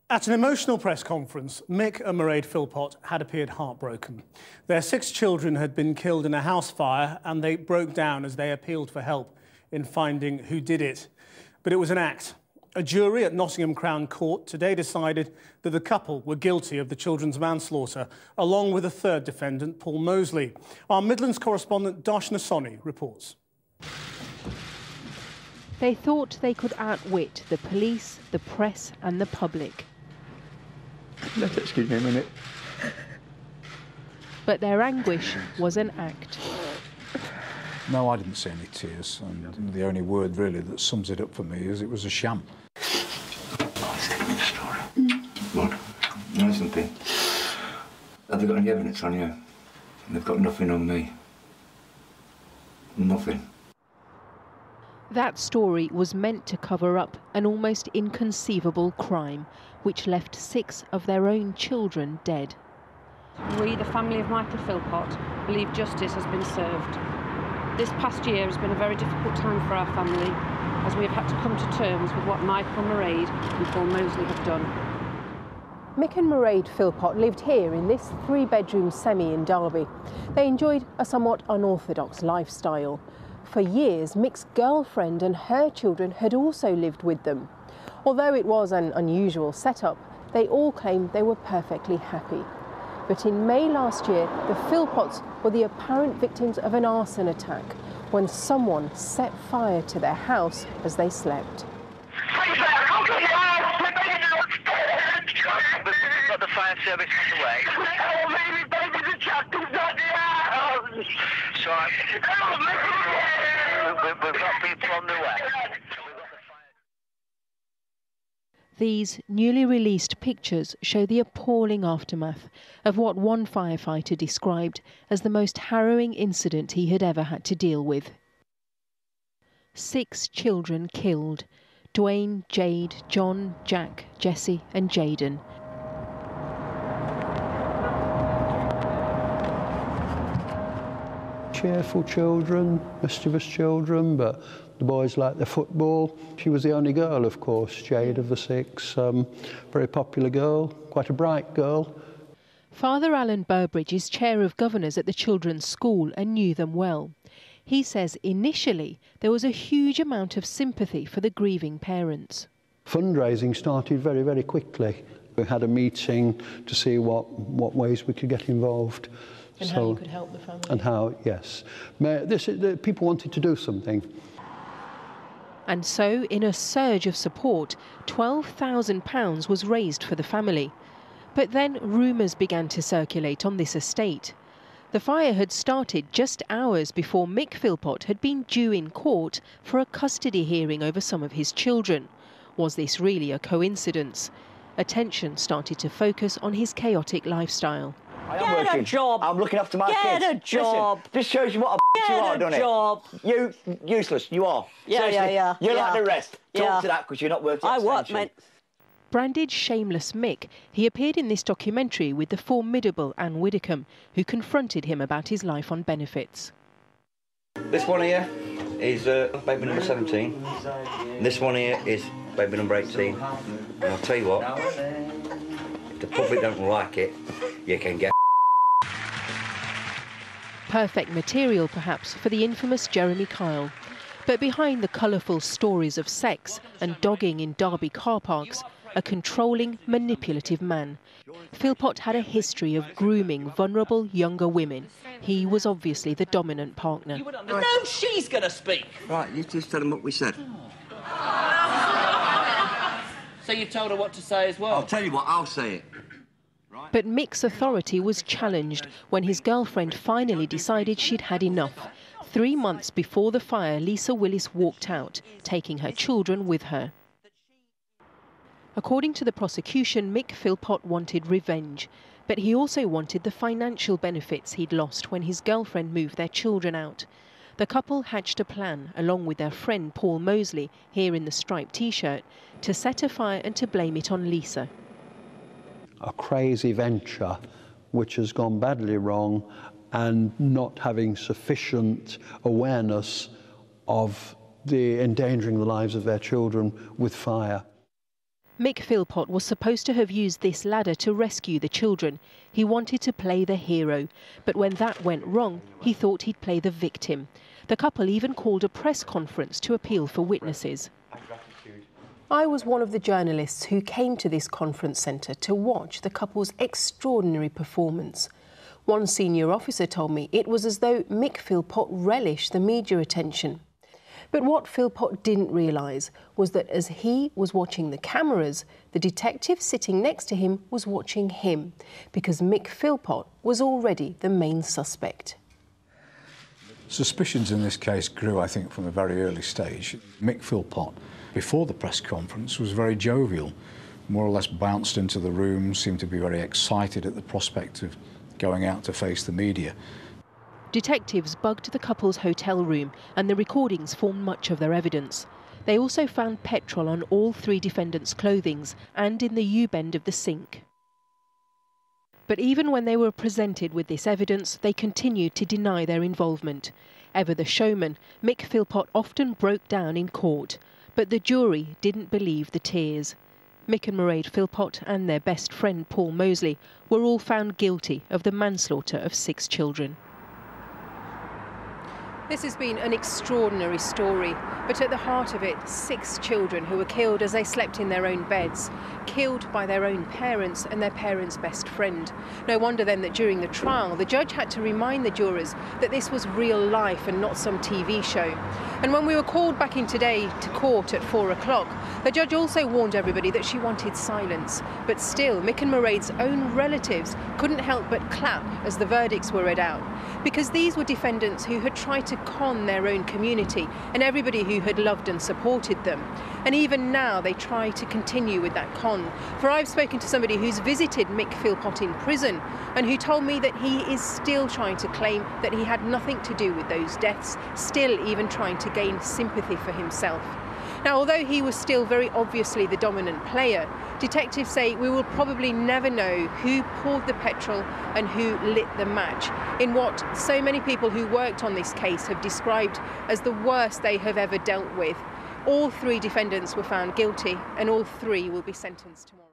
At an emotional press conference, Mick and Mairead Philpott had appeared heartbroken. Their 6 children had been killed in a house fire and they broke down as they appealed for help in finding who did it. But it was an act. A jury at Nottingham Crown Court today decided that the couple were guilty of the children's manslaughter, along with a third defendant, Paul Mosley. Our Midlands correspondent Darshna Soni reports. They thought they could outwit the police, the press and the public. Excuse me a minute. But their anguish was an act. No, I didn't see any tears, and the only word really that sums it up for me is it was a sham. Let's tell me the story. What? You know something? Have they got any evidence on you? They've got nothing on me. Nothing. That story was meant to cover up an almost inconceivable crime, which left 6 of their own children dead. We, the family of Michael Philpott, believe justice has been served. This past year has been a very difficult time for our family, as we have had to come to terms with what Michael, Mairead and Paul Mosley have done. Mick and Mairead Philpott lived here in this 3-bedroom semi in Derby. They enjoyed a somewhat unorthodox lifestyle. For years, Mick's girlfriend and her children had also lived with them. Although it was an unusual setup, they all claimed they were perfectly happy. But in May last year, the Philpotts were the apparent victims of an arson attack when someone set fire to their house as they slept. We've got the fire service on the way. Oh, baby, baby, the chapter's not the house. Sorry. We've got people on the way. These newly released pictures show the appalling aftermath of what one firefighter described as the most harrowing incident he had ever had to deal with. 6 children killed: Dwayne, Jade, John, Jack, Jesse and Jaden. Cheerful children, mischievous children, but the boys liked their football. She was the only girl, of course, Jade of the 6. Very popular girl, quite a bright girl. Father Alan Burbridge is chair of governors at the children's school and knew them well. He says initially there was a huge amount of sympathy for the grieving parents. Fundraising started very, very quickly. We had a meeting to see what ways we could get involved. And how you could help the family. And how, yes. People wanted to do something. And so, in a surge of support, £12,000 was raised for the family. But then rumours began to circulate on this estate. The fire had started just hours before Mick Philpott had been due in court for a custody hearing over some of his children. Was this really a coincidence? Attention started to focus on his chaotic lifestyle. I am working. Get a job. I'm looking after my kids. Get a job. Listen, this shows you what a you are, doesn't it? Get a job. You, useless, you are. Yeah, Seriously, yeah. You're Yeah. like the rest. Yeah. Talk to that because you're not worth the I extension. what, mate? Branded Shameless Mick, he appeared in this documentary with the formidable Anne Widdecombe, who confronted him about his life on benefits. This one here is baby number 17. And this one here is baby number 18. And I'll tell you what, if the public don't like it, you can get. Perfect material, perhaps, for the infamous Jeremy Kyle. But behind the colourful stories of sex and dogging in Derby car parks, a controlling, manipulative man. Philpott had a history of grooming vulnerable younger women. He was obviously the dominant partner. No, she's going to speak. Right, you just tell them what we said. So you told her what to say as well? I'll tell you what, I'll say it. But Mick's authority was challenged when his girlfriend finally decided she'd had enough. 3 months before the fire, Lisa Willis walked out, taking her children with her. According to the prosecution, Mick Philpott wanted revenge, but he also wanted the financial benefits he'd lost when his girlfriend moved their children out. The couple hatched a plan, along with their friend Paul Mosley, here in the striped T-shirt, to set a fire and to blame it on Lisa. A crazy venture which has gone badly wrong, and not having sufficient awareness of the endangering the lives of their children with fire. Mick Philpott was supposed to have used this ladder to rescue the children. He wanted to play the hero, but when that went wrong, he thought he'd play the victim. The couple even called a press conference to appeal for witnesses. I was one of the journalists who came to this conference centre to watch the couple's extraordinary performance. One senior officer told me it was as though Mick Philpott relished the media attention. But what Philpott didn't realise was that as he was watching the cameras, the detective sitting next to him was watching him, because Mick Philpott was already the main suspect. Suspicions in this case grew, I think, from a very early stage. Mick Philpott, before the press conference, was very jovial, more or less bounced into the room, seemed to be very excited at the prospect of going out to face the media. Detectives bugged the couple's hotel room and the recordings formed much of their evidence. They also found petrol on all three defendants' clothing and in the U-bend of the sink. But even when they were presented with this evidence, they continued to deny their involvement. Ever the showman, Mick Philpott often broke down in court, but the jury didn't believe the tears. Mick and Mairead Philpott and their best friend Paul Mosley were all found guilty of the manslaughter of 6 children. This has been an extraordinary story, but at the heart of it, 6 children who were killed as they slept in their own beds, killed by their own parents and their parents' best friend. No wonder then that during the trial, the judge had to remind the jurors that this was real life and not some TV show. And when we were called back in today to court at 4 o'clock, the judge also warned everybody that she wanted silence. But still, Mick and Mairead's own relatives couldn't help but clap as the verdicts were read out, because these were defendants who had tried to con their own community and everybody who had loved and supported them. And even now they try to continue with that con. For I've spoken to somebody who's visited Mick Philpott in prison and who told me that he is still trying to claim that he had nothing to do with those deaths, still even trying to gain sympathy for himself. Now, although he was still very obviously the dominant player, detectives say we will probably never know who poured the petrol and who lit the match, in what so many people who worked on this case have described as the worst they have ever dealt with. All 3 defendants were found guilty and all 3 will be sentenced tomorrow.